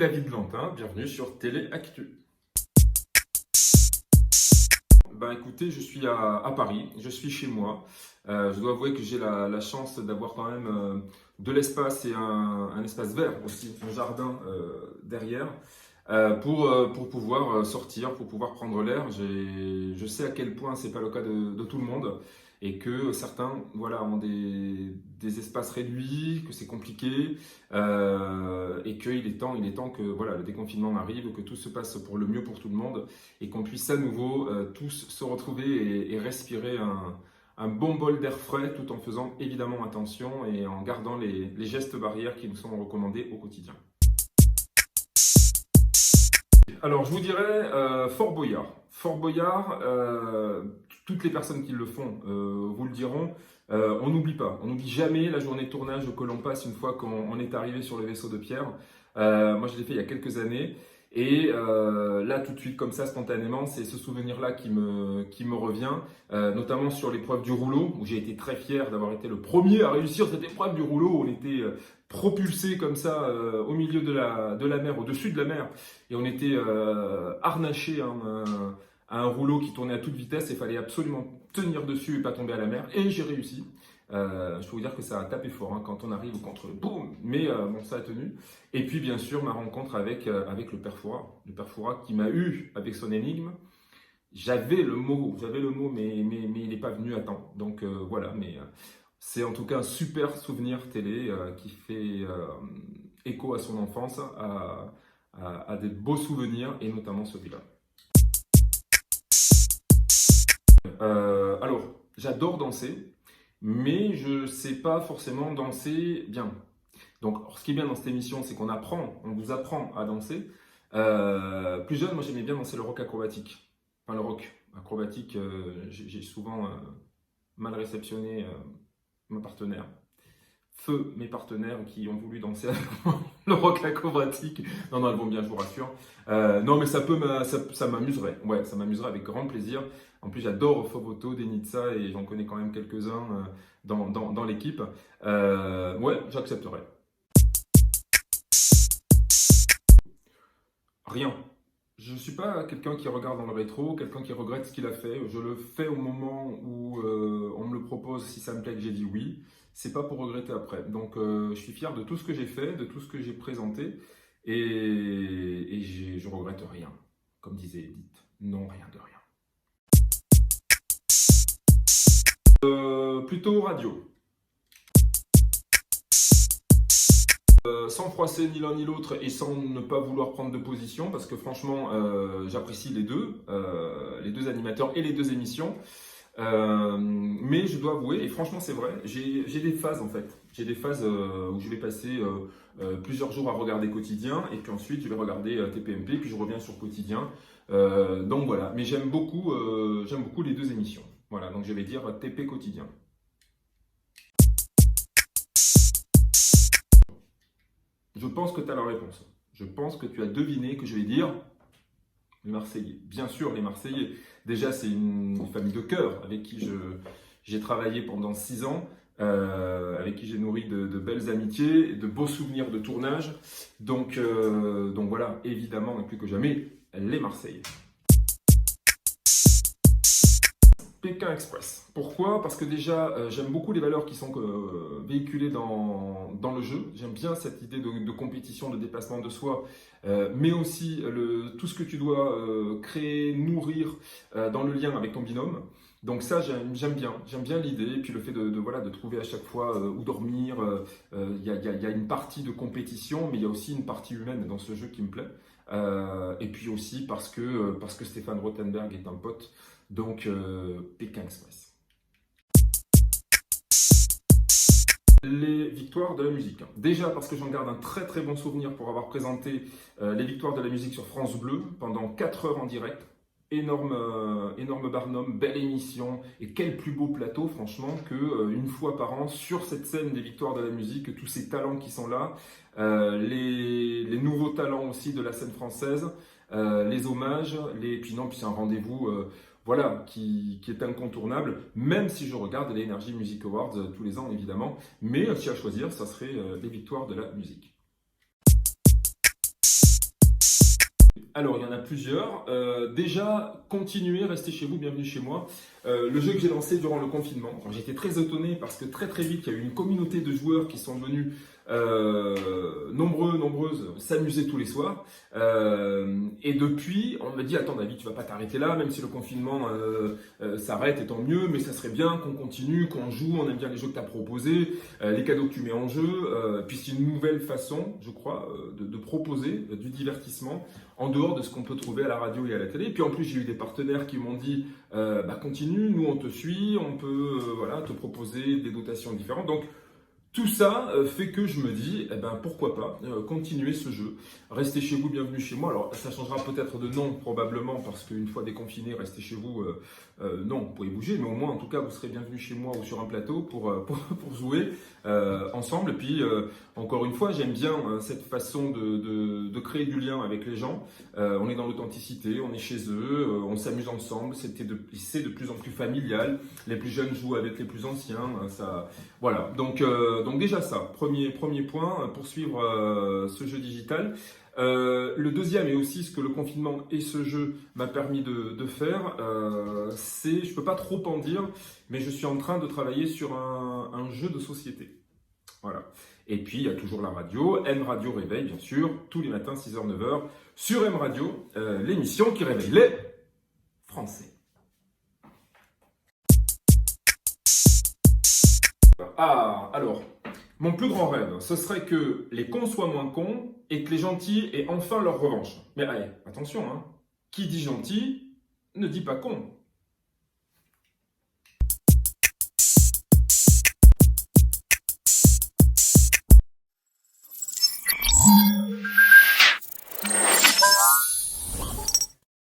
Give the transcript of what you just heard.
David Lantin, bienvenue sur Télé Actu. Écoutez, je suis à Paris, je suis chez moi. Je dois avouer que j'ai la chance d'avoir quand même de l'espace et un espace vert aussi, un jardin derrière, pour pouvoir sortir, pour pouvoir prendre l'air. Je sais à quel point c'est pas le cas de tout le monde et que certains ont des espaces réduits, que c'est compliqué et qu'il est temps que le déconfinement arrive, que tout se passe pour le mieux pour tout le monde et qu'on puisse à nouveau tous se retrouver et respirer un bon bol d'air frais tout en faisant évidemment attention et en gardant les gestes barrières qui nous sont recommandés au quotidien. Alors je vous dirais Fort Boyard. Fort Boyard, toutes les personnes qui le font vous le diront, on n'oublie pas, on n'oublie jamais la journée de tournage que l'on passe une fois qu'on est arrivé sur le vaisseau de Pierre. Moi je l'ai fait il y a quelques années. Et là, tout de suite, comme ça, spontanément, c'est ce souvenir-là qui me revient, notamment sur l'épreuve du rouleau, où j'ai été très fier d'avoir été le premier à réussir cette épreuve du rouleau. On était propulsé comme ça au milieu de la mer, au-dessus de la mer, et on était harnaché à un rouleau qui tournait à toute vitesse, et il fallait absolument tenir dessus et pas tomber à la mer, et j'ai réussi. Je peux vous dire que ça a tapé fort quand on arrive contre boum, mais bon, ça a tenu. Et puis bien sûr ma rencontre avec le père Fouras qui m'a eu avec son énigme. J'avais le mot, mais il n'est pas venu à temps. Donc c'est en tout cas un super souvenir télé qui fait écho à son enfance, à des beaux souvenirs et notamment celui-là. Alors, j'adore danser. Mais je ne sais pas forcément danser bien. Donc, ce qui est bien dans cette émission, c'est on vous apprend à danser. Plus jeune, moi j'aimais bien danser le rock acrobatique. Enfin, le rock acrobatique, j'ai souvent mal réceptionné mes partenaires. Feu mes partenaires qui ont voulu danser avec moi le rock acrobatique. Non, elles vont bien, je vous rassure. Non, mais ça m'amuserait. Ouais, ça m'amuserait avec grand plaisir. En plus, j'adore Fovoto, Denitsa et j'en connais quand même quelques-uns dans l'équipe. Ouais, j'accepterais. Rien. Je ne suis pas quelqu'un qui regarde dans le rétro, quelqu'un qui regrette ce qu'il a fait. Je le fais au moment où on me le propose, si ça me plaît que j'ai dit oui. C'est pas pour regretter après. Donc je suis fier de tout ce que j'ai fait, de tout ce que j'ai présenté et je regrette rien. Comme disait Edith, non, rien de rien. Plutôt radio. Sans froisser ni l'un ni l'autre et sans ne pas vouloir prendre de position, parce que franchement, j'apprécie les deux animateurs et les deux émissions. Mais je dois avouer, et franchement c'est vrai, j'ai des phases en fait. J'ai des phases où je vais passer plusieurs jours à regarder Quotidien, et puis ensuite je vais regarder TPMP, puis je reviens sur Quotidien. Donc voilà, mais j'aime beaucoup les deux émissions. Voilà, donc je vais dire TP Quotidien. Je pense que tu as la réponse. Je pense que tu as deviné que je vais dire les Marseillais. Bien sûr, les Marseillais. Déjà, c'est une famille de cœur avec qui j'ai travaillé pendant 6 ans, avec qui j'ai nourri de belles amitiés, de beaux souvenirs de tournage. Donc voilà, évidemment, et plus que jamais, les Marseillais. Pékin Express. Pourquoi? Parce que déjà, j'aime beaucoup les valeurs qui sont véhiculées dans le jeu. J'aime bien cette idée de compétition, de dépassement de soi, mais aussi tout ce que tu dois créer, nourrir dans le lien avec ton binôme. Donc ça, j'aime bien l'idée. Et puis le fait de trouver à chaque fois où dormir. Il y a une partie de compétition, mais il y a aussi une partie humaine dans ce jeu qui me plaît. Et puis aussi parce que Stéphane Rothenberg est un pote. Donc, Pékin Express. Les victoires de la musique. Déjà parce que j'en garde un très très bon souvenir pour avoir présenté les victoires de la musique sur France Bleu pendant 4 heures en direct. Énorme barnum, belle émission et quel plus beau plateau franchement que une fois par an sur cette scène des victoires de la musique, tous ces talents qui sont là, les nouveaux talents aussi de la scène française, les hommages, puis c'est un rendez-vous qui est incontournable, même si je regarde les Energy Music Awards tous les ans évidemment, mais si à choisir, ça serait les victoires de la musique. Alors, il y en a plusieurs. Déjà, continuez, restez chez vous, bienvenue chez moi. Le jeu que j'ai lancé durant le confinement, j'étais très étonné parce que très très vite, il y a eu une communauté de joueurs qui sont venus nombreuses s'amuser tous les soirs. Et depuis, on m'a dit, attends David, tu vas pas t'arrêter là, même si le confinement s'arrête, et tant mieux, mais ça serait bien qu'on continue, qu'on joue, on aime bien les jeux que tu as proposés, les cadeaux que tu mets en jeu. Puis c'est une nouvelle façon, je crois, de proposer du divertissement en dehors de ce qu'on peut trouver à la radio et à la télé. Et puis en plus, j'ai eu des partenaires qui m'ont dit, continue, nous on te suit, on peut voilà, te proposer des dotations différentes. Donc, tout ça fait que je me dis, pourquoi pas continuer ce jeu. Restez chez vous, bienvenue chez moi. Alors, ça changera peut-être de nom, probablement, parce qu'une fois déconfiné, restez chez vous, non, vous pouvez bouger, mais au moins, en tout cas, vous serez bienvenue chez moi ou sur un plateau pour jouer ensemble. Et puis, encore une fois, j'aime bien cette façon de créer du lien avec les gens. On est dans l'authenticité, on est chez eux, on s'amuse ensemble, c'est de plus en plus familial. Les plus jeunes jouent avec les plus anciens, voilà. Donc déjà ça, premier point, poursuivre ce jeu digital. Le deuxième, et aussi ce que le confinement et ce jeu m'a permis de faire, c'est, je ne peux pas trop en dire, mais je suis en train de travailler sur un jeu de société. Voilà. Et puis, il y a toujours la radio, M Radio Réveil, bien sûr, tous les matins, 6h, 9h, sur M Radio, l'émission qui réveille les Français. Ah, alors, mon plus grand rêve, ce serait que les cons soient moins cons et que les gentils aient enfin leur revanche. Mais allez, attention, hein, qui dit gentil ne dit pas con.